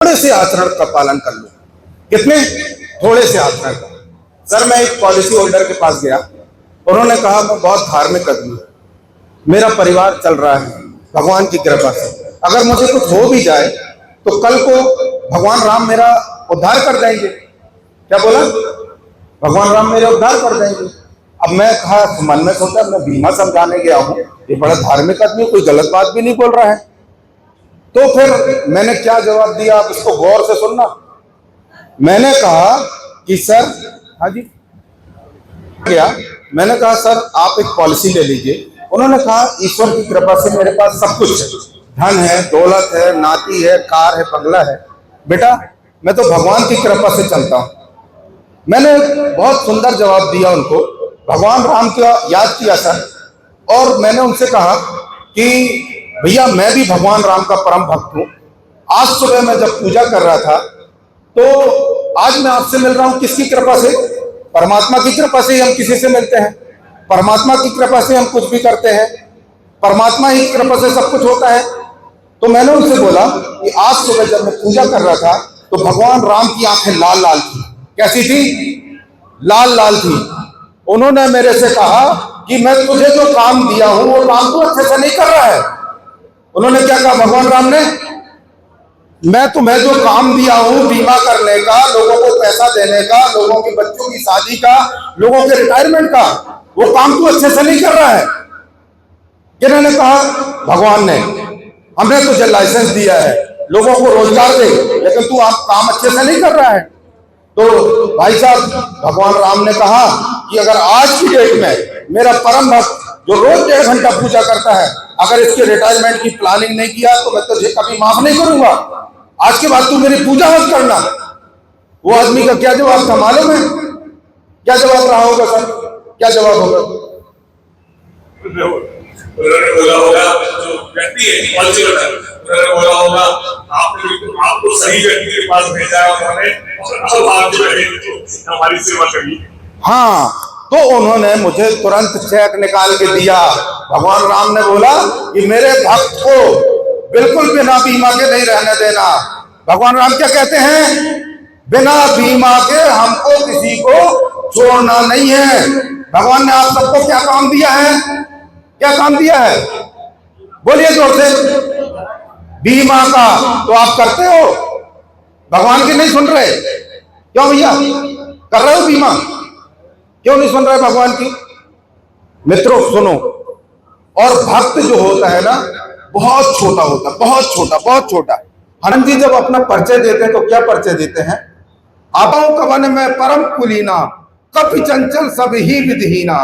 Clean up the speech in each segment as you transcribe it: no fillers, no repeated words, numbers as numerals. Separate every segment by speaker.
Speaker 1: थोड़े से आचरण का पालन कर लो। कितने थोड़े से आचरण का। सर मैं एक पॉलिसी होल्डर के पास गया, उन्होंने कहा मैं बहुत धार्मिक आदमी हूं, मेरा परिवार चल रहा है भगवान की कृपा से, अगर मुझे कुछ हो भी जाए तो कल को भगवान राम मेरा उद्धार कर देंगे। क्या बोला? भगवान राम मेरा उद्धार कर देंगे। अब मैं कहा, मन में सोचा मैं बीमा समझाने गया हूं, ये बड़ा धार्मिक आदमी, कोई गलत बात भी नहीं बोल रहा है। तो फिर मैंने क्या जवाब दिया, आप इसको गौर से सुनना। मैंने कहा कि सर, हाँ जी क्या, मैंने कहा सर आप एक पॉलिसी ले लीजिए। उन्होंने कहा ईश्वर की कृपा से मेरे पास सब कुछ है, धन है, दौलत है, नाती है, कार है, बंगला है। बेटा मैं तो भगवान की कृपा से चलता हूं। मैंने बहुत सुंदर जवाब दिया उनको, भगवान राम का याद किया सर, और मैंने उनसे कहा कि भैया मैं भी भगवान राम का परम भक्त हूं। आज सुबह मैं जब पूजा कर रहा था तो आज मैं आपसे मिल रहा हूं, किसकी कृपा से? परमात्मा की कृपा से ही हम किसी से मिलते हैं, परमात्मा की कृपा से हम कुछ भी करते हैं, परमात्मा ही की कृपा से सब कुछ होता है। तो मैंने उनसे बोला कि आज सुबह जब मैं पूजा कर रहा था तो भगवान राम की आंखें लाल लाल थी। कैसी थी? लाल लाल थी। उन्होंने मेरे से कहा कि मैं तुझे जो काम दिया हूं वो काम तू अच्छे से नहीं कर रहा है। उन्होंने क्या कहा भगवान राम ने? मैं तुम्हें जो काम दिया हूं बीमा करने का, लोगों को पैसा देने का, लोगों के बच्चों की शादी का, लोगों के रिटायरमेंट का, वो काम तू अच्छे से नहीं कर रहा है। किन्होंने कहा? भगवान ने। हमने तुझे लाइसेंस दिया है, लोगों को रोजगार दे, लेकिन तू आप काम अच्छे से नहीं कर रहा है। तो भाई साहब भगवान राम ने कहा कि अगर आज की डेट में मेरा परम भक्त जो रोज 1.5 घंटा पूजा करता है, अगर इसके रिटायरमेंट की प्लानिंग नहीं किया तो मैं तुझे कभी माफ नहीं करूंगा। आज के बाद तू मेरी पूजा मत करना। वो आदमी का क्या जवाब था मालूम है? क्या जवाब रहा होगा सर? क्या जवाब होगा?
Speaker 2: उन्होंने बोला होगा, जो व्यक्ति है पॉलिसी होल्डर, उन्होंने बोला होगा आपको सही व्यक्ति के पास भेजा है उन्होंने, और आप जो है हमारी सेवा करिए।
Speaker 1: हाँ, तो उन्होंने मुझे तुरंत चेक निकाल के दिया। भगवान राम ने बोला कि मेरे भक्त को बिल्कुल बिना बीमा के नहीं रहने देना। भगवान राम क्या कहते हैं? बिना बीमा के हमको किसी को छोड़ना नहीं है। भगवान ने आप सबको क्या काम दिया है? क्या काम दिया है? बोलिए जोर से। बीमा का। तो आप करते हो? भगवान की नहीं सुन रहे? क्यों भैया कर रहे हो बीमा? क्यों नहीं सुन रहे भगवान की? मित्रों सुनो, और भक्त जो होता है ना बहुत छोटा होता, बहुत छोटा, बहुत छोटा। हनुमान जी जब अपना परिचय देते हैं तो क्या परिचय देते हैं? आपाओं कवन में परम कुलीना, कपि चंचल सब ही विधिहीना,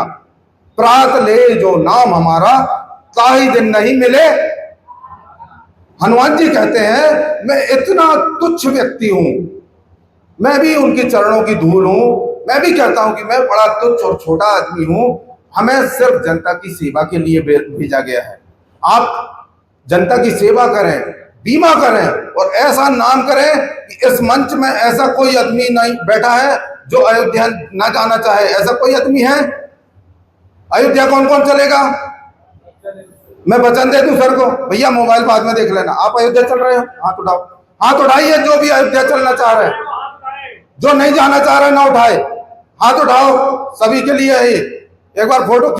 Speaker 1: प्रात ले जो नाम हमारा, ताही दिन नहीं मिले। हनुमान जी कहते हैं मैं इतना तुच्छ व्यक्ति हूं, मैं भी उनके चरणों की धूल हूं। मैं भी कहता हूं कि मैं बड़ा तुच्छ और छोटा आदमी हूं, हमें सिर्फ जनता की सेवा के लिए भेजा गया है। आप जनता की सेवा करें, बीमा करें, और ऐसा नाम करें कि इस मंच में ऐसा कोई आदमी नहीं बैठा है जो अयोध्या ना जाना चाहे। ऐसा कोई आदमी है? अयोध्या कौन कौन चलेगा? मैं वचन दे दूं सर को, भैया मोबाइल बाद में देख लेना, आप अयोध्या चल रहे हो? हाथ उठाओ, हाथ उठाइए जो भी अयोध्या चलना चाह रहे हैं। जो नहीं जाना चाह रहे ना उठाए, हाथ उठाओ, सभी के लिए है। एक बार फोटो